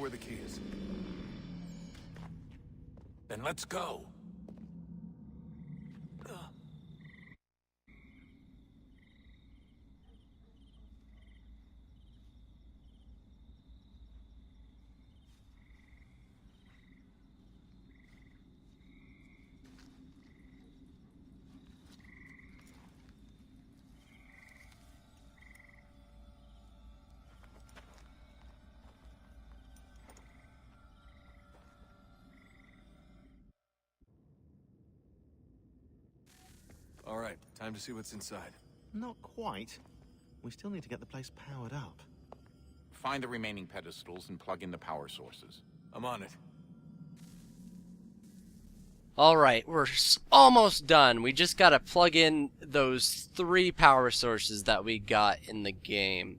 where the key is. Then let's go. All right, time to see what's inside. Not quite. We still need to get the place powered up. Find the remaining pedestals and plug in the power sources. I'm on it. Alright, we're almost done. We just gotta plug in those 3 power sources that we got in the game.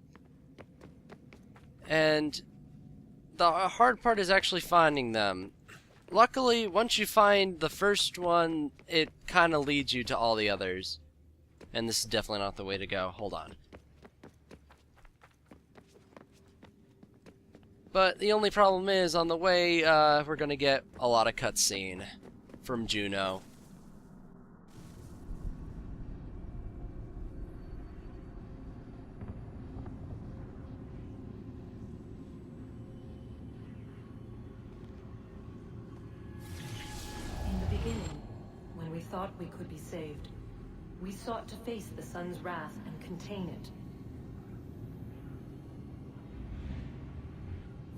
And the hard part is actually finding them. Luckily, once you find the first one, it kind of leads you to all the others. And this is definitely not the way to go. Hold on. But the only problem is, on the way, we're gonna get a lot of cutscene from Juno. In the beginning, when we thought we could be saved, we sought to face the sun's wrath and contain it.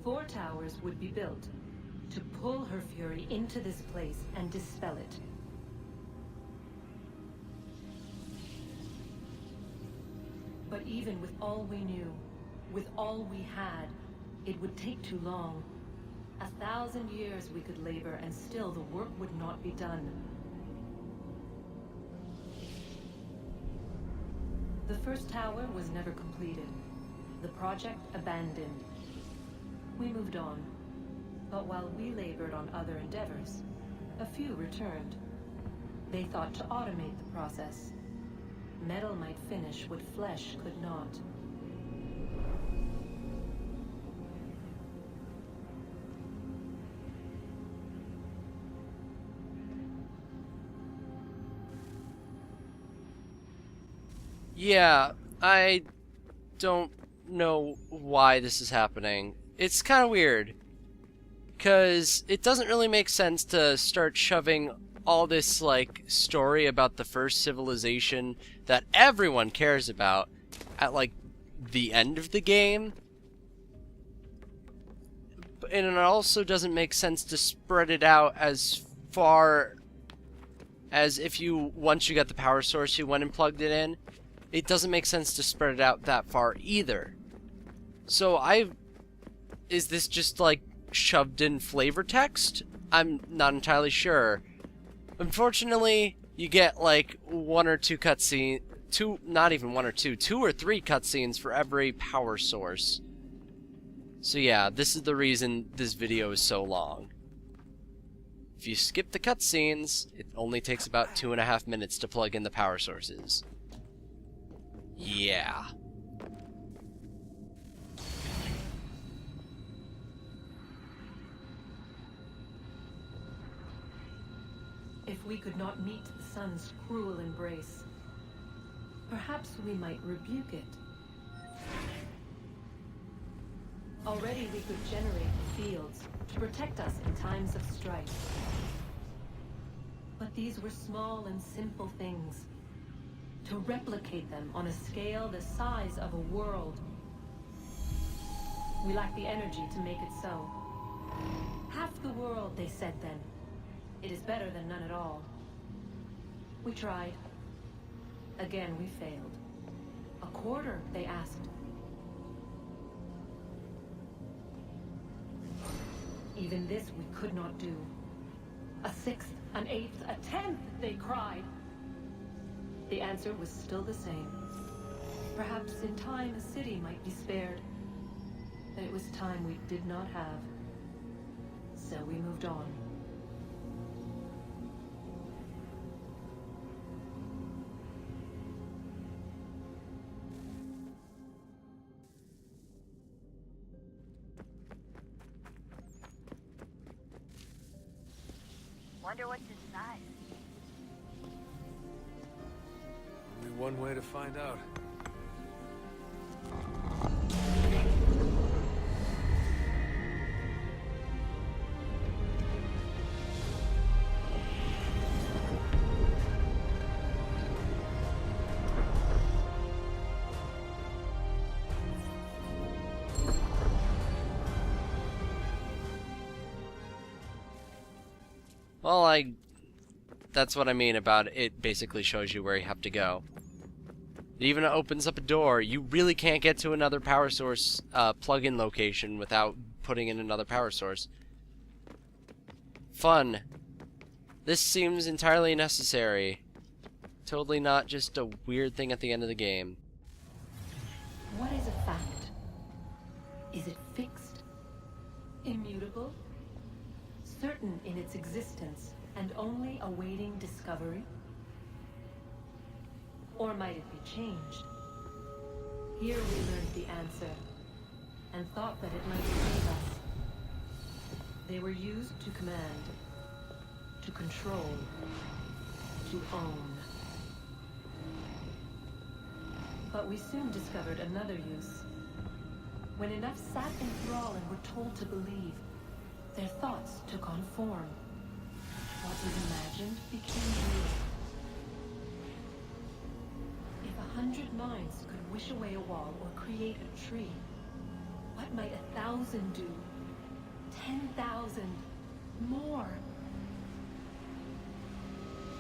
4 towers would be built to pull her fury into this place and dispel it. But even with all we knew, with all we had, it would take too long. 1,000 years we could labor and still the work would not be done. The first tower was never completed. The project abandoned. We moved on. But while we labored on other endeavors, a few returned. They thought to automate the process. Metal might finish what flesh could not. Yeah, I don't know why this is happening. It's kind of weird, because it doesn't really make sense to start shoving all this, like, story about the first civilization that everyone cares about at, like, the end of the game. And it also doesn't make sense to spread it out as far as if you, once you got the power source, you went and plugged it in. It doesn't make sense to spread it out that far either. So is this just like shoved in flavor text? I'm not entirely sure. Unfortunately, you get like 1 or 2 cutscenes, not even 1 or 2, 2 or 3 cutscenes for every power source. So yeah, this is the reason this video is so long. If you skip the cutscenes, it only takes about 2.5 minutes to plug in the power sources. Yeah. If we could not meet the sun's cruel embrace, perhaps we might rebuke it. Already we could generate the fields to protect us in times of strife. But these were small and simple things. To replicate them on a scale the size of a world. We lack the energy to make it so. Half the world, they said then. It is better than none at all. We tried. Again, we failed. A quarter, they asked. Even this we could not do. A 6th, an 8th, a 10th, they cried. The answer was still the same. Perhaps in time a city might be spared. But it was time we did not have. So we moved on. Wonder what's inside. Only one way to find out. Well, that's what I mean about it basically shows you where you have to go. It even opens up a door. You really can't get to another power source plug-in location without putting in another power source. Fun. This seems entirely necessary. Totally not just a weird thing at the end of the game. What is a fact? Is it fixed? Immutable? Certain in its existence and only awaiting discovery? Or might it be changed? Here we learned the answer and thought that it might save us. They were used to command, to control, to own. But we soon discovered another use. When enough sat in thrall and were told to believe, their thoughts took on form. What was imagined became real. If 100 minds could wish away a wall or create a tree, what might 1,000 do? 10,000? More?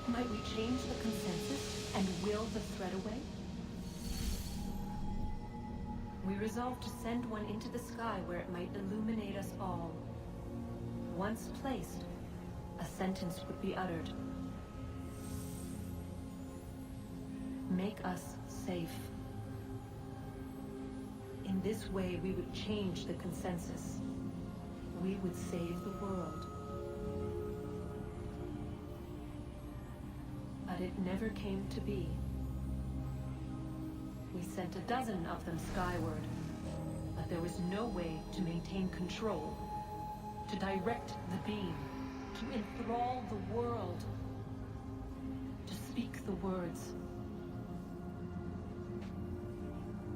Might we change the consensus and will the threat away? We resolved to send one into the sky where it might illuminate us all. Once placed, a sentence would be uttered. Make us safe. In this way, we would change the consensus. We would save the world. But it never came to be. We sent a dozen of them skyward, but there was no way to maintain control, to direct the beam, to enthrall the world, to speak the words.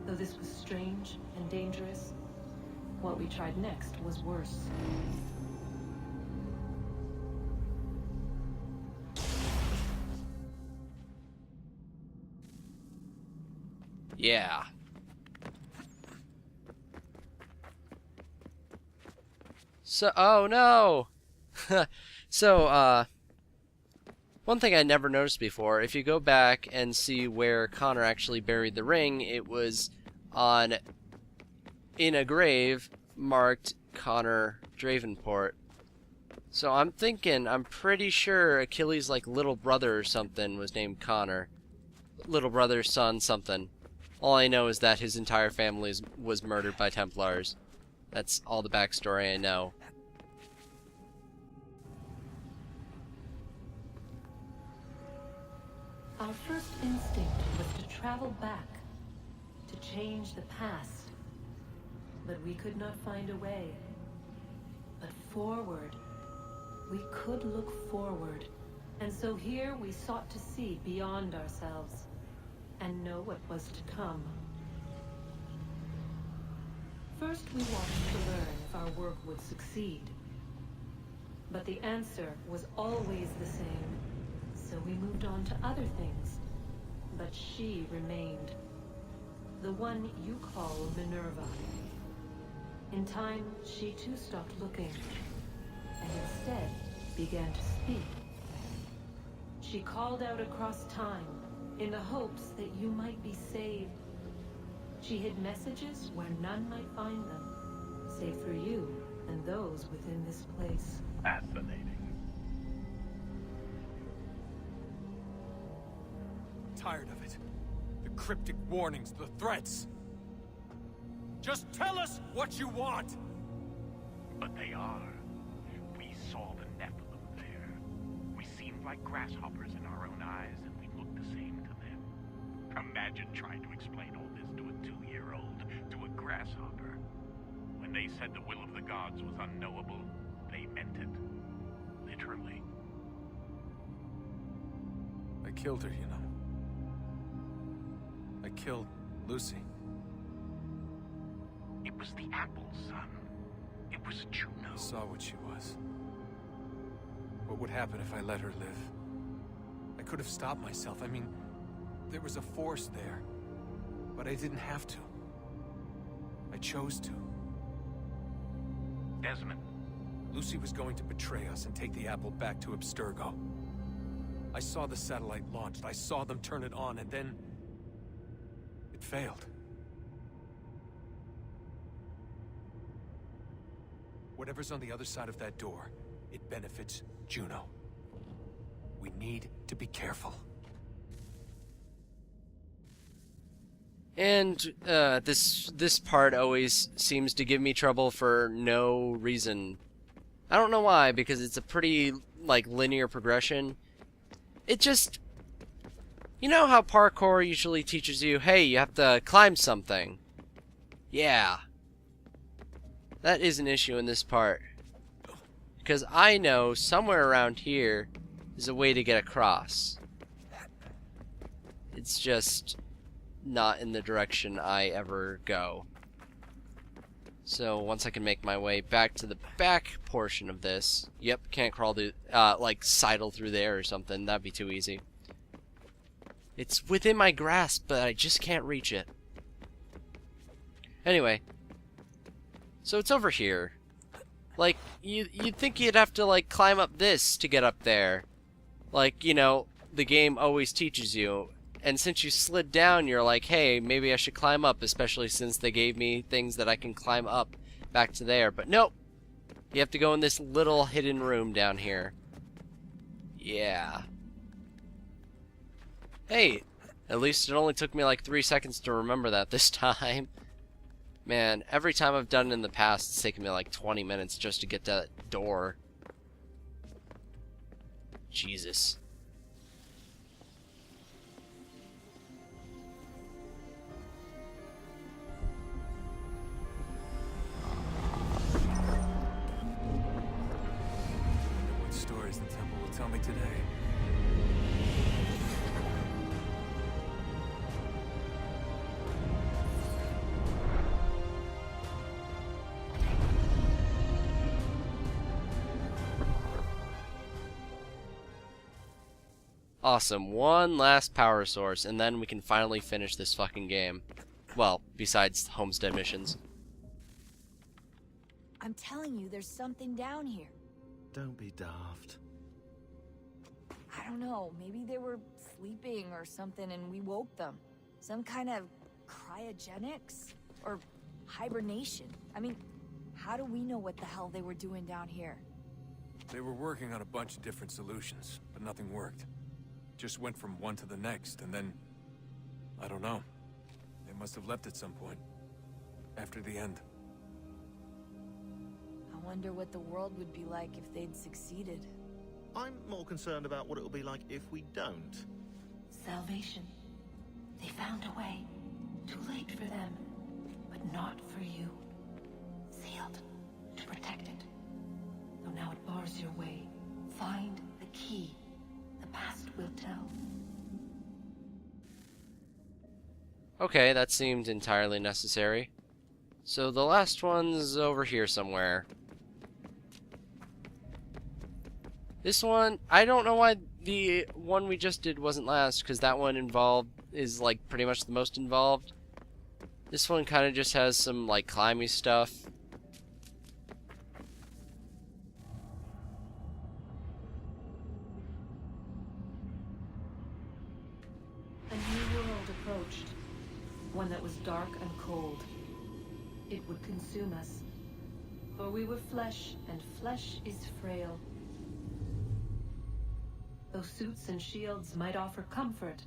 Though this was strange and dangerous, what we tried next was worse. Yeah. So, oh no! So, one thing I never noticed before, if you go back and see where Connor actually buried the ring, it was in a grave marked Connor Dravenport. So I'm pretty sure Achilles' little brother or something was named Connor. Little brother, son, something. All I know is that his entire family was murdered by Templars. That's all the backstory I know. Our first instinct was to travel back, to change the past. But we could not find a way. But forward. We could look forward. And so here we sought to see beyond ourselves and know what was to come. First we watched to learn if our work would succeed. But the answer was always the same. So we moved on to other things. But she remained. The one you call Minerva. In time, she too stopped looking, and instead began to speak. She called out across time, in the hopes that you might be saved. She hid messages where none might find them, save for you and those within this place. Fascinating. Tired of it. The cryptic warnings, the threats. Just tell us what you want! But they are. We saw the Nephilim there. We seemed like grasshoppers in our own eyes, and we looked the same to them. Imagine trying to explain all this to a 2-year-old, to a grasshopper. When they said the will of the gods was unknowable, they meant it. Literally. killed her, you know. I killed Lucy. It was the apple, son. It was Juno. I saw what she was. What would happen if I let her live? I could have stopped myself. I mean, there was a force there. But I didn't have to. I chose to. Desmond. Lucy was going to betray us and take the apple back to Abstergo. I saw the satellite launched. I saw them turn it on, and then... it failed. Whatever's on the other side of that door, it benefits Juno. We need to be careful. And this part always seems to give me trouble for no reason. I don't know why, because it's a pretty like linear progression. It just, you know how parkour usually teaches you, hey, you have to climb something. Yeah. That is an issue in this part. Because I know somewhere around here is a way to get across. It's just not in the direction I ever go. So once I can make my way back to the back portion of this, yep, can't crawl through, like sidle through there or something, that'd be too easy. It's within my grasp, but I just can't reach it. Anyway, so it's over here. Like, you'd think you'd have to, like, climb up this to get up there. Like, you know, the game always teaches you. And since you slid down, you're like, hey, maybe I should climb up, especially since they gave me things that I can climb up back to there. But nope. You have to go in this little hidden room down here. Yeah. Hey, at least it only took me like 3 seconds to remember that this time. Man, every time I've done it in the past, it's taken me like 20 minutes just to get to that door. Jesus. What stories the temple will tell me today. Awesome. One last power source, and then we can finally finish this fucking game. Well, besides homestead missions. I'm telling you, there's something down here. Don't be daft. I don't know, maybe they were sleeping or something and we woke them. Some kind of cryogenics? Or hibernation? I mean, how do we know what the hell they were doing down here? They were working on a bunch of different solutions, but nothing worked. Just went from one to the next, and then... I don't know. They must have left at some point. After the end. I wonder what the world would be like if they'd succeeded. I'm more concerned about what it'll be like if we don't. Salvation. They found a way. Too late for them, but not for you. Sealed to protect it. Though now it bars your way. Find the key. The past will tell. Okay, that seemed entirely necessary. So the last one's over here somewhere. This one, I don't know why the one we just did wasn't last, because that one is like pretty much the most involved. This one kind of just has some like climby stuff. A new world approached. One that was dark and cold. It would consume us. For we were flesh, and flesh is frail. Though suits and shields might offer comfort,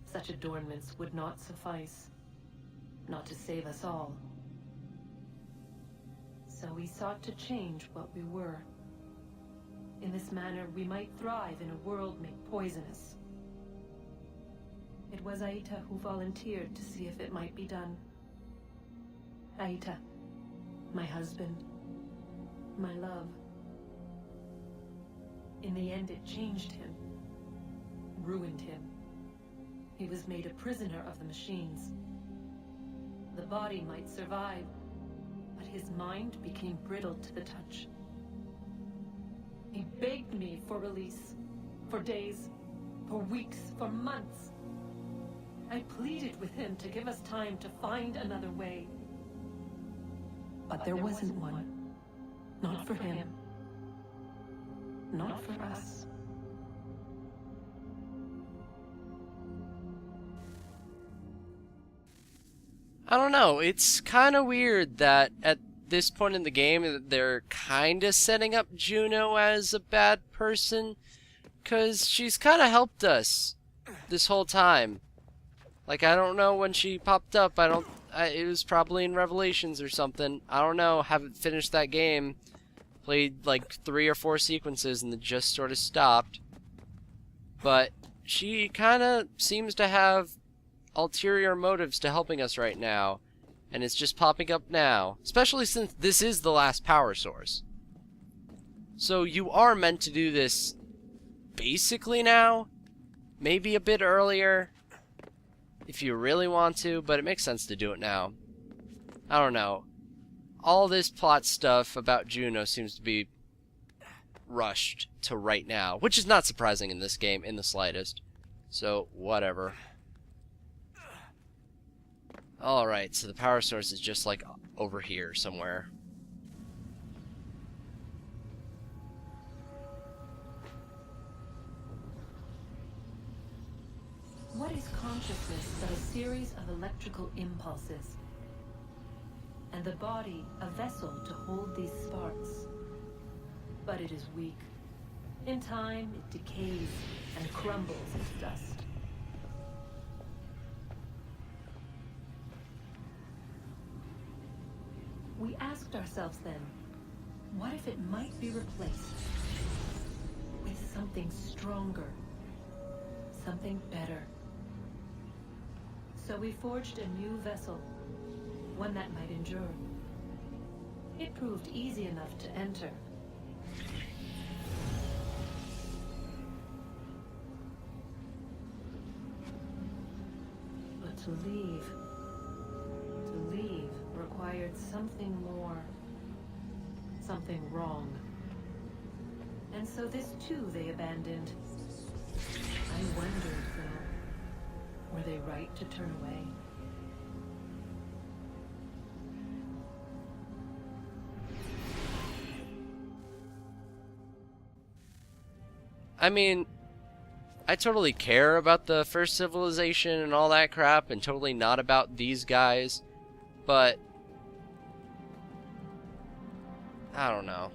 such adornments would not suffice. Not to save us all. So we sought to change what we were. In this manner, we might thrive in a world made poisonous. It was Aita who volunteered to see if it might be done. Aita, my husband, my love. In the end, it changed him. ruined him. He was made a prisoner of the machines. The body might survive, but his mind became brittle to the touch. He begged me for release, for days, for weeks, for months. I pleaded with him to give us time to find another way. But there wasn't one. Not for him. Not for us. I don't know, it's kind of weird that at this point in the game they're kind of setting up Juno as a bad person, because she's kind of helped us this whole time. Like, I don't know when she popped up, it was probably in Revelations or something. I don't know, haven't finished that game. Played like 3 or 4 sequences and it just sort of stopped. But she kind of seems to have ulterior motives to helping us right now. And it's just popping up now. Especially since this is the last power source. So you are meant to do this basically now. Maybe a bit earlier, if you really want to, but it makes sense to do it now. I don't know. All this plot stuff about Juno seems to be rushed to right now, which is not surprising in this game in the slightest. So, whatever. Alright, so the power source is just like over here somewhere. What is consciousness but a series of electrical impulses? And the body a vessel to hold these sparks. But it is weak. In time, it decays and crumbles into dust. We asked ourselves then, what if it might be replaced with something stronger, something better? So we forged a new vessel, one that might endure. It proved easy enough to enter. But to leave required something more, something wrong. And so this too they abandoned. I wondered, though, were they right to turn away? I mean, I totally care about the first civilization and all that crap, and totally not about these guys, but I don't know.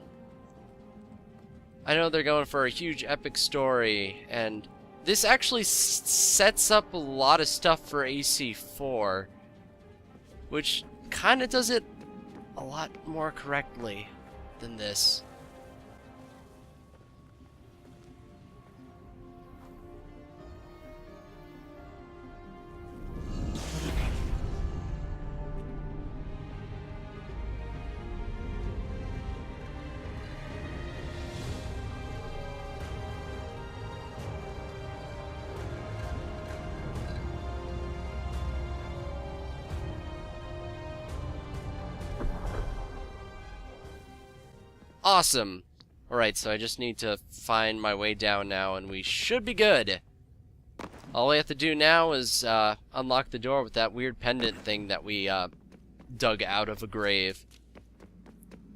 I know they're going for a huge epic story, and this actually sets up a lot of stuff for AC4, which kind of does it a lot more correctly than this. Awesome. Alright, so I just need to find my way down now, and we should be good. All we have to do now is unlock the door with that weird pendant thing that we dug out of a grave.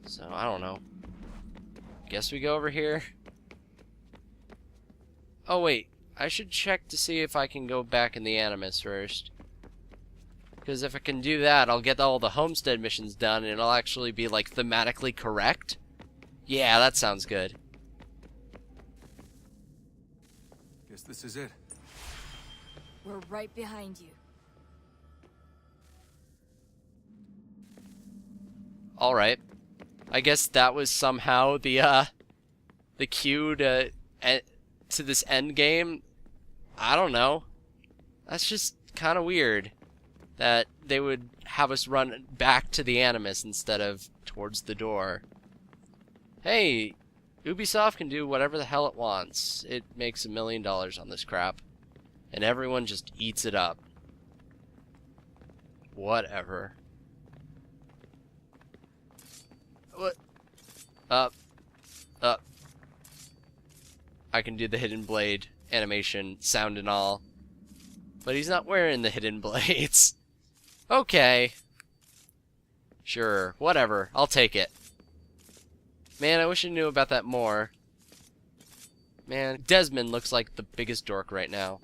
So, I don't know. Guess we go over here. Oh, wait. I should check to see if I can go back in the Animus first. Because if I can do that, I'll get all the homestead missions done, and it'll actually be, like, thematically correct. Yeah, that sounds good. Guess this is it. We're right behind you. Alright. I guess that was somehow the cue to this end game. I don't know. That's just kind of weird that they would have us run back to the Animus instead of towards the door. Hey, Ubisoft can do whatever the hell it wants. It makes $1 million on this crap. and everyone just eats it up. Whatever. What? Up. I can do the hidden blade animation, sound and all. But he's not wearing the hidden blades. Okay. Sure, whatever. I'll take it. Man, I wish I knew about that more. Man, Desmond looks like the biggest dork right now.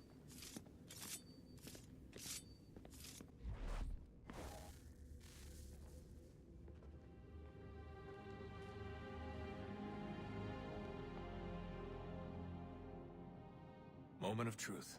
Moment of truth.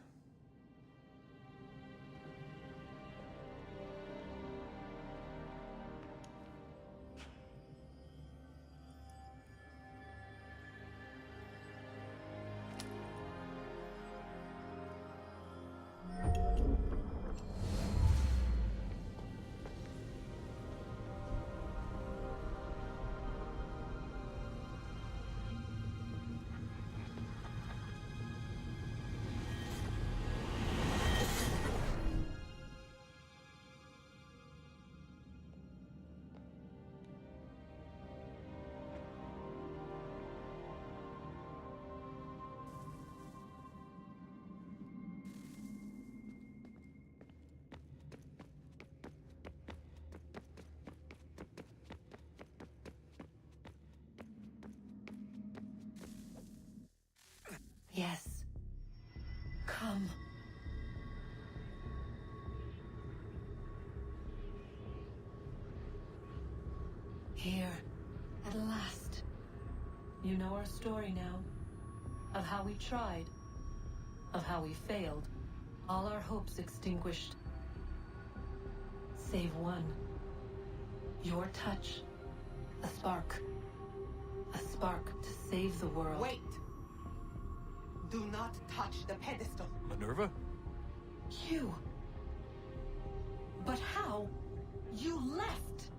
Yes. Come. Here, at last. You know our story now. Of how we tried. Of how we failed. All our hopes extinguished. Save one. Your touch. A spark. A spark to save the world. Wait! Do not touch the pedestal. Minerva? You. But how? You left.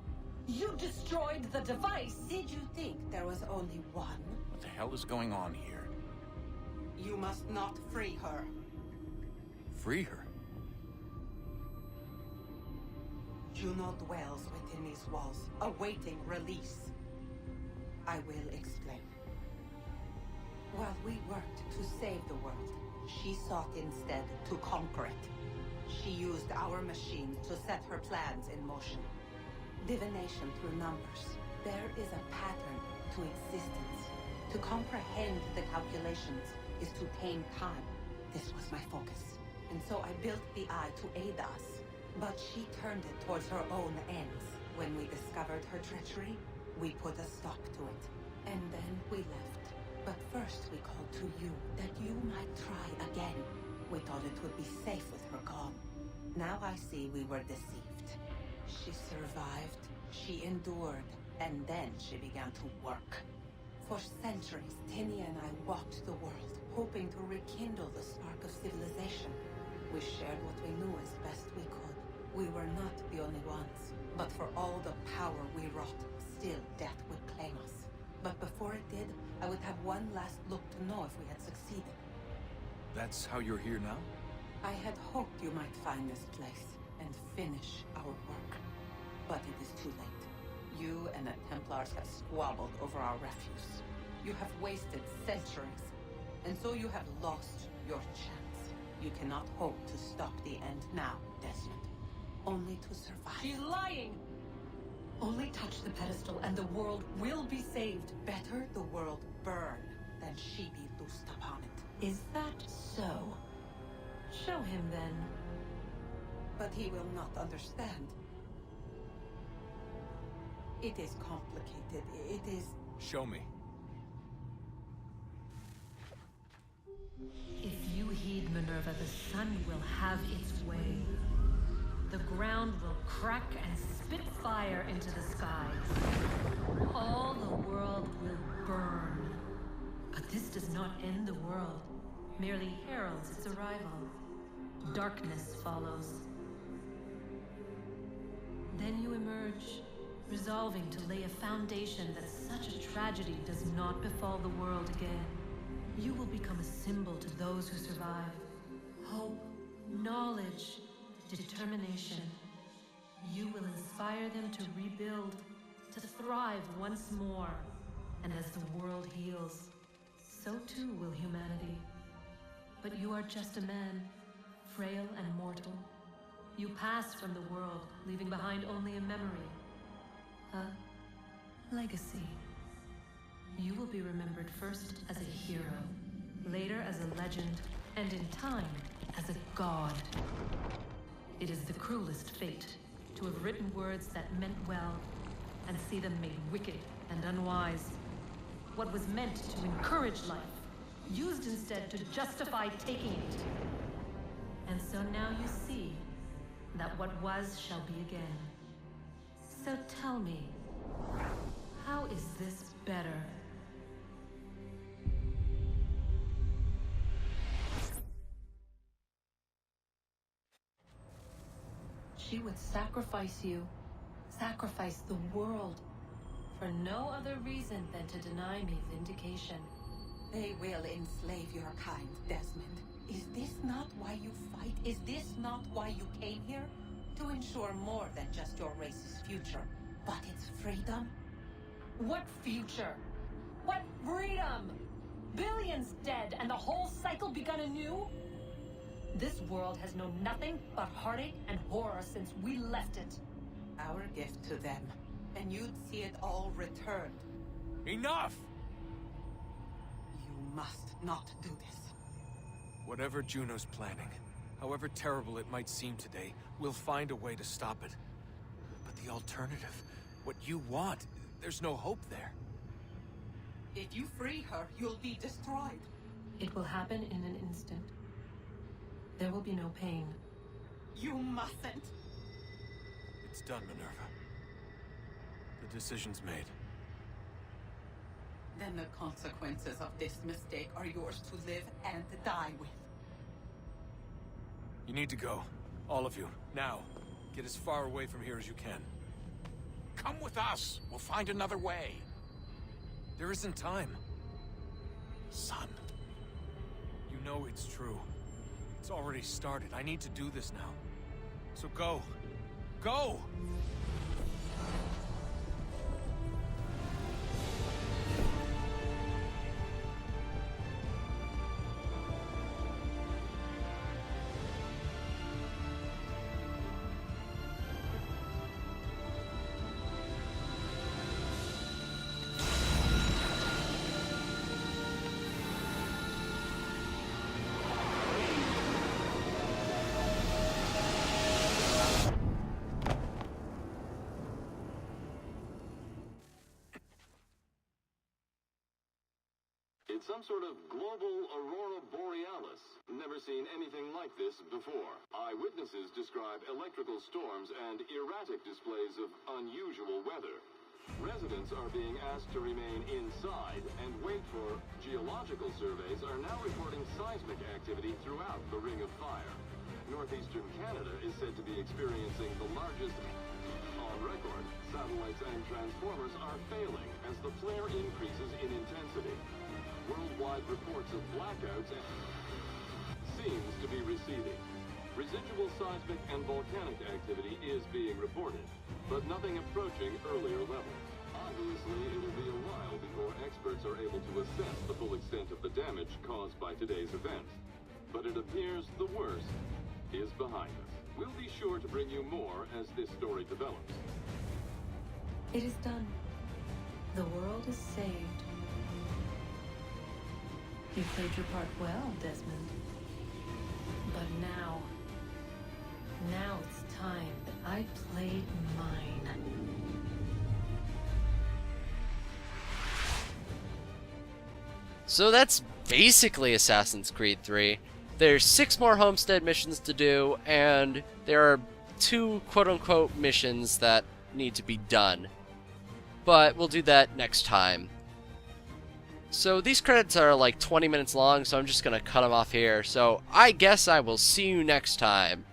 You destroyed the device. Did you think there was only one? What the hell is going on here? You must not free her. Free her? Juno dwells within these walls, awaiting release. I will explain. While we worked to save the world, she sought instead to conquer it. She used our machine to set her plans in motion. Divination through numbers. There is a pattern to existence. To comprehend the calculations is to tame time. This was my focus. And so I built the eye to aid us. But she turned it towards her own ends. When we discovered her treachery, we put a stop to it. And then we left. But first we called to you, that you might try again. We thought it would be safe with her gone. Now I see we were deceived. She survived, she endured, and then she began to work. For centuries, Tinny and I walked the world, hoping to rekindle the spark of civilization. We shared what we knew as best we could. We were not the only ones, but for all the power we wrought, still death would claim us. But before it did, I would have one last look to know if we had succeeded. That's how you're here now? I had hoped you might find this place and finish our work. But it is too late. You and the Templars have squabbled over our refuse. You have wasted centuries, and so you have lost your chance. You cannot hope to stop the end now, Desmond. Only to survive. She's lying! Only touch the pedestal and the world will be saved. Better the world burn than she be loosed upon it. Is that so? Show him then. But he will not understand. It is complicated. It is... Show me. If you heed Minerva, the sun will have its way. The ground will crack and spit fire into the skies. All the world will burn. But this does not end the world, merely heralds its arrival. Darkness follows. Then you emerge, resolving to lay a foundation that such a tragedy does not befall the world again. You will become a symbol to those who survive, hope, knowledge, determination. You will inspire them to rebuild, to thrive once more. And as the world heals, so too will humanity. But you are just a man, frail and mortal. You pass from the world, leaving behind only a memory. A legacy. You will be remembered first as a hero, later as a legend, and in time, as a god. It is the cruelest fate, to have written words that meant well, and see them made wicked and unwise. What was meant to encourage life, used instead to justify taking it. And so now you see that what was shall be again. So tell me, how is this better? She would sacrifice you, sacrifice the world, for no other reason than to deny me vindication. They will enslave your kind, Desmond. Is this not why you fight? Is this not why you came here? To ensure more than just your race's future, but its freedom? What future? What freedom? Billions dead and the whole cycle begun anew? This world has known nothing but heartache and horror since we left it. Our gift to them, and you'd see it all returned. Enough! You must not do this. Whatever Juno's planning, however terrible it might seem today, we'll find a way to stop it. But the alternative, what you want, there's no hope there. If you free her, you'll be destroyed. It will happen in an instant. There will be no pain. You mustn't. It's done, Minerva. The decision's made. Then the consequences of this mistake are yours to live and die with. You need to go. All of you. Now. Get as far away from here as you can. Come with us. We'll find another way. There isn't time. Son. You know it's true. It's already started. I need to do this now. So go. Go! It's some sort of global aurora borealis. Never seen anything like this before. Eyewitnesses describe electrical storms and erratic displays of unusual weather. Residents are being asked to remain inside and wait for geological surveys are now reporting seismic activity throughout the Ring of Fire. Northeastern Canada is said to be experiencing the largest on record. Satellites and transformers are failing as the flare increases in intensity. Worldwide reports of blackouts seems to be receding. Residual seismic and volcanic activity is being reported, but nothing approaching earlier levels. Obviously, it'll be a while before experts are able to assess the full extent of the damage caused by today's event. But it appears the worst is behind us. We'll be sure to bring you more as this story develops. It is done. The world is saved. You played your part well, Desmond. But now it's time that I played mine. So that's basically Assassin's Creed 3. There's 6 more homestead missions to do, and there are 2 quote-unquote missions that need to be done. But we'll do that next time. So these credits are like 20 minutes long, so I'm just going to cut them off here. So I guess I will see you next time.